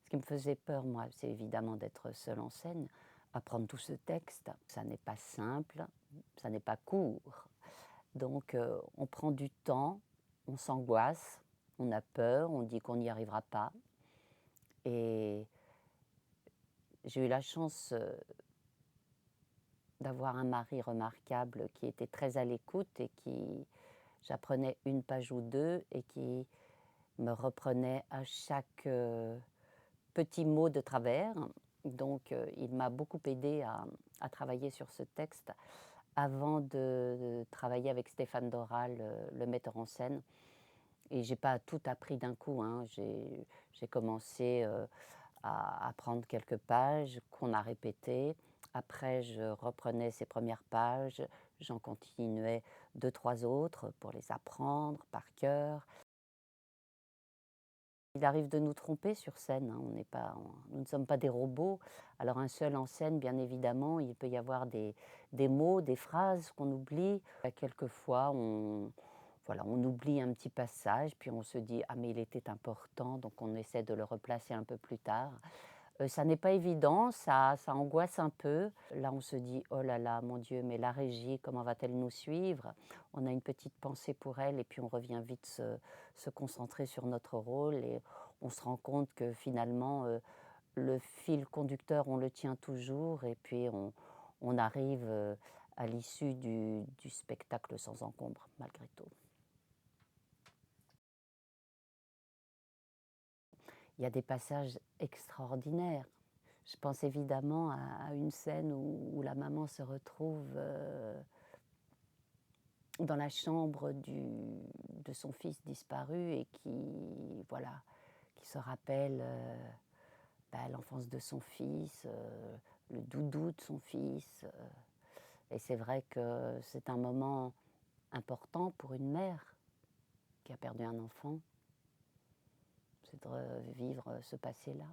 Ce qui me faisait peur, moi, c'est évidemment d'être seule en scène, apprendre tout ce texte. Ça n'est pas simple, ça n'est pas court. Donc, on prend du temps, on s'angoisse, on a peur, on dit qu'on n'y arrivera pas. Et j'ai eu la chance, d'avoir un mari remarquable qui était très à l'écoute et qui j'apprenais une page ou 2 et qui me reprenait à chaque, petit mot de travers. Donc, il m'a beaucoup aidée à travailler sur ce texte avant de travailler avec Stéphane Doral, le metteur en scène. Et j'ai pas tout appris d'un coup, hein. J'ai commencé, à apprendre quelques pages qu'on a répétées. Après, je reprenais ces premières pages, j'en continuais deux trois autres pour les apprendre par cœur. Il arrive de nous tromper sur scène, hein, nous ne sommes pas des robots. Alors un seul en scène, bien évidemment, il peut y avoir des mots, des phrases qu'on oublie. Quelquefois, on oublie un petit passage, puis on se dit: «Ah mais il était important», donc on essaie de le replacer un peu plus tard. Ça n'est pas évident, ça angoisse un peu. Là, on se dit: «Oh là là, mon Dieu, mais la régie, comment va-t-elle nous suivre?» On a une petite pensée pour elle et puis on revient vite se concentrer sur notre rôle et on se rend compte que finalement, le fil conducteur, on le tient toujours et puis on arrive, à l'issue du spectacle sans encombre, malgré tout. Il y a des passages extraordinaires. Je pense évidemment à une scène où la maman se retrouve, dans la chambre de son fils disparu et qui, voilà, qui se rappelle, l'enfance de son fils, le doudou de son fils, et c'est vrai que c'est un moment important pour une mère qui a perdu un enfant, c'est de revivre ce passé-là.